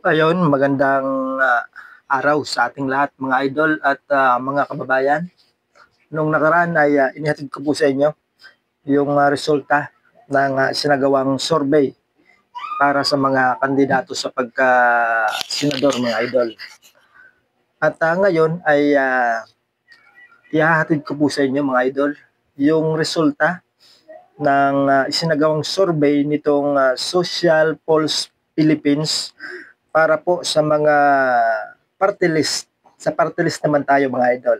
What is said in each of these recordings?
Ayun, magandang araw sa ating lahat mga idol at mga kababayan. Nung nakaraan ay inihatid ko po sa inyo yung resulta ng sinagawang survey para sa mga kandidato sa pagka-senador mga idol. At ngayon ay ihahatid ko po sa inyo mga idol yung resulta ng isinagawang survey nitong Social Pulse Philippines para po sa mga party list. Sa party list naman tayo mga idol.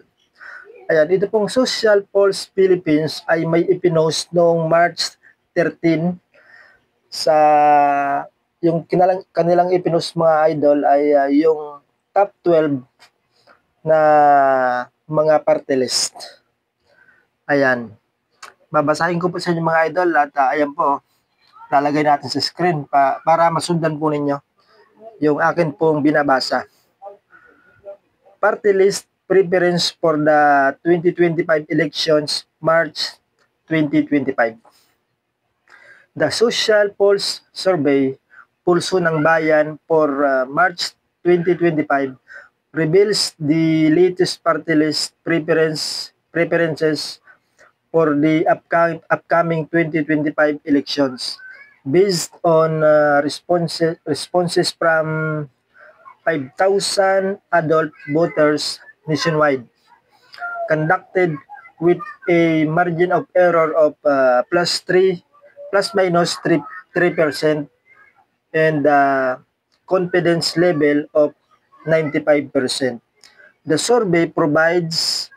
Ayan, ito pong Social Pulse Philippines ay may ipinost noong March 13 sa yung kanilang ipinost mga idol ay yung top 12 na mga party list. Ayan. Babasahin ko po sa inyo mga idol at ayan po, lalagay natin sa screen para masundan po ninyo yung akin pong binabasa. Party list preference for the 2025 elections, March 2025. The Social Pulse Survey, Pulso ng Bayan for March 2025 reveals the latest party list preferences for the upcoming 2025 elections based on responses from 5,000 adult voters nationwide, conducted with a margin of error of plus minus 3% and confidence level of 95%. The survey provides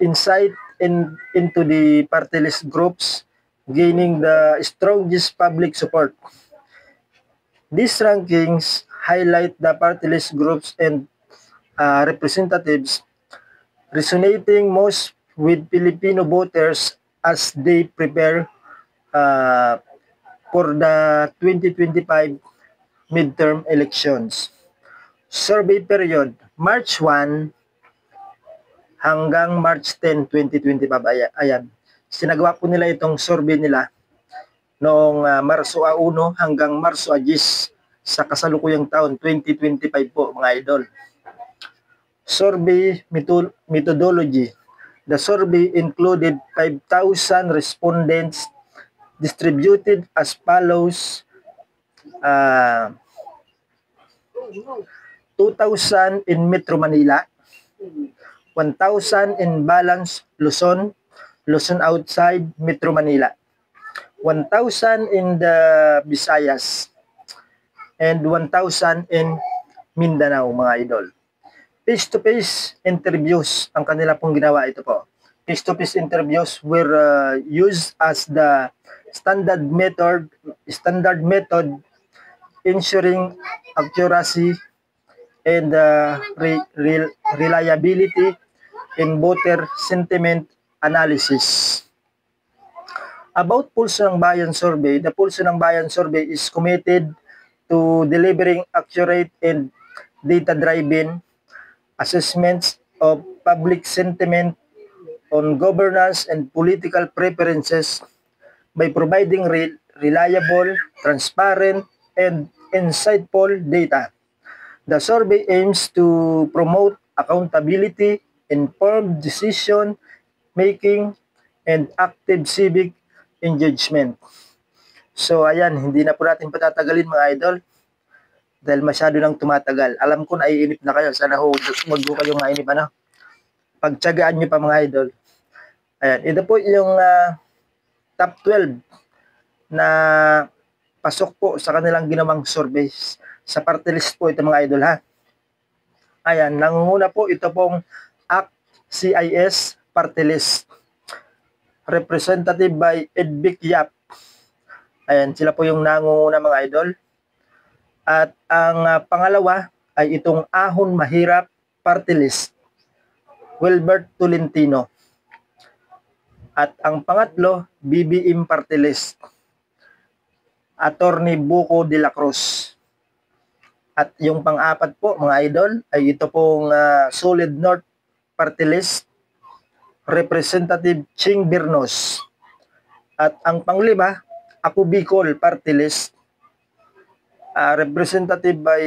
insight into the party list groups gaining the strongest public support. These rankings highlight the party list groups and representatives resonating most with Filipino voters as they prepare for the 2025 midterm elections. Survey period, March 1 hanggang March 10, 2025. Ayan. Sinagawa po nila itong survey nila noong Marso 1 hanggang Marso 10 sa kasalukuyang taon 2025 po mga idol. Survey methodology. The survey included 5,000 respondents distributed as follows. 2,000 in Metro Manila, 1,000 in Balance, Luzon, Luzon outside Metro Manila, 1,000 in the Visayas, and 1,000 in Mindanao mga idol. Face-to-face interviews ang kanila pong ginawa ito po. Face-to-face interviews were used as the standard method ensuring accuracy and reliability in voter sentiment analysis. About Pulso ng Bayan Survey, the Pulso ng Bayan Survey is committed to delivering accurate and data-driven assessments of public sentiment on governance and political preferences by providing reliable, transparent, and insightful data. The survey aims to promote accountability, informed decision making, and active civic engagement. So ayan, hindi na po natin patatagalin mga idol dahil masyado nang tumatagal. Alam ko naiinip na kayo. Sana wag po kayong mainip. Pagtsagaan nyo pa mga idol. Ayan, ito po yung top 12 na pasok po sa kanilang ginawang surveys. Sa party list po ito mga idol ha. Ayan, nangunguna po ito pong ACT-CIS party list. Representative by Edvic Yap. Ayan, sila po yung nangunguna mga idol. At ang pangalawa ay itong Ahon Mahirap party list. Wilbert Tolentino. At ang pangatlo, BBM party list. Attorney Buko de la Cruz. At yung pang-apat po mga idol ay ito pong Solid North party list. Representative Ching Birnos. At ang panglima, Ako Bicol party list. representative by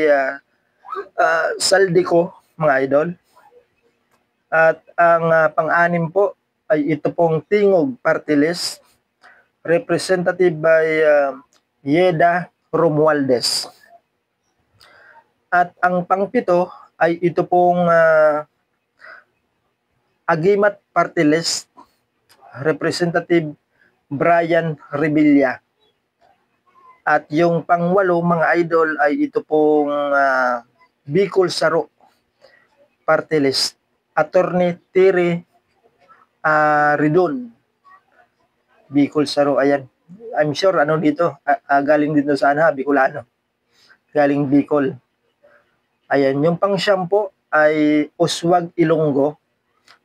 Saldico, mga idol. At ang pang-anim po ay ito pong Tingog Party List, representative by Yeda Romualdez. At ang pang-pito ay ito pong Agimat Party List, representative Brian Revilla. At yung pang-walo, mga idol, ay ito pong Bicol Saro Party List, Attorney Terry Ridon. Bicol Saro, ayan. I'm sure dito, galing dito sa Bicolano. Galing Bicol. Ayan, yung pang-siyam po ay Oswag Ilonggo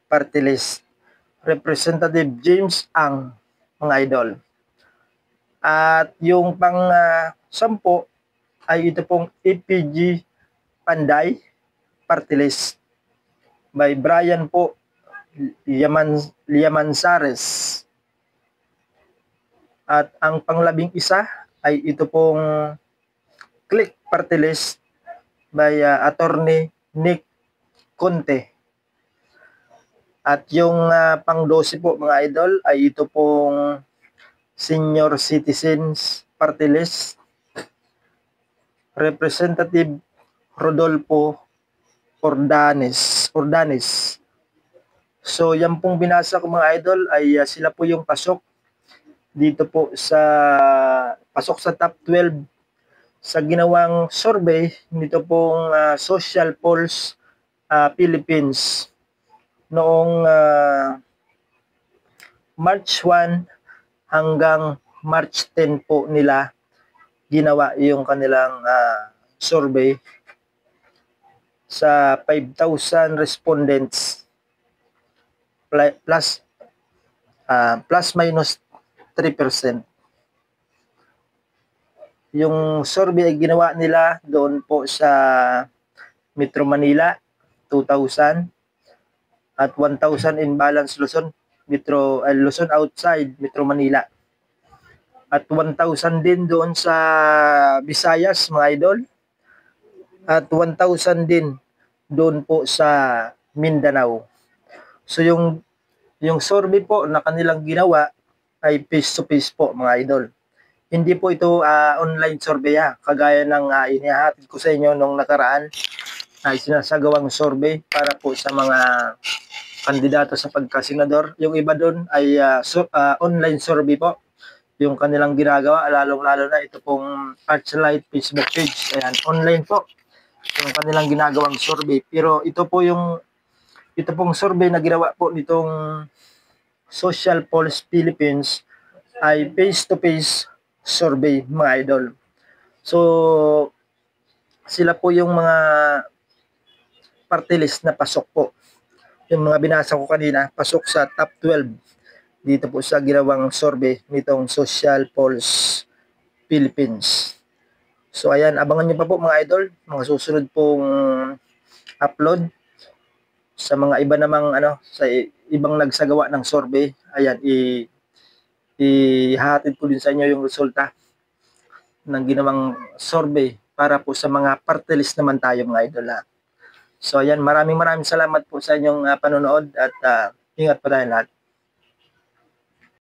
Party List, Representative James Ang, mga idol. At yung pang-sampo ay ito pong EPG Panday Party List by Brian po Liamansares. At ang pang-labing isa ay ito pong Click Party List by Attorney Nick Conte. At yung pang-12 po, mga idol, ay ito pong Senior Citizens Party List, Representative Rodolfo Ordanes. So yan pong binasa ko, mga idol, ay sila po yung pasok dito po sa top 12 sa ginawang survey nito pong Social Pulse Philippines noong March 1 hanggang March 10 po nila ginawa yung kanilang survey sa 5,000 respondents plus minus 3%. Yung survey ay ginawa nila doon po sa Metro Manila, 2,000 at 1,000 in Balance Luzon, Luzon outside Metro Manila. At 1,000 din doon sa Visayas, mga idol. At 1,000 din doon po sa Mindanao. So yung survey po na kanilang ginawa ay face-to-face po, mga idol. Hindi po ito online survey kagaya ng inihahatid ko sa inyo nung nakaraan ay sinasagawang survey para po sa mga kandidato sa pagkasenador. Yung iba doon ay online survey po yung kanilang ginagawa, lalong-lalo na ito pong Archlight Facebook page. Ayan, online po yung kanilang ginagawang survey. Pero ito pong survey na ginawa po nitong Social Pulse Philippines ay face-to-face survey, mga idol. So, sila po yung mga party list na pasok po. Yung mga binasa ko kanina, pasok sa top 12 dito po sa ginawang survey nitong Social Pulse Philippines. So, ayan, abangan nyo pa po, mga idol, mga susunod pong upload sa mga iba namang sa ibang nagsagawa ng survey. Ayan, ihahatid ko din sa inyo yung resulta ng ginawang survey para po sa mga party list naman tayo, mga idol. So ayan, maraming salamat po sa inyong panonood at ingat pa tayo lahat.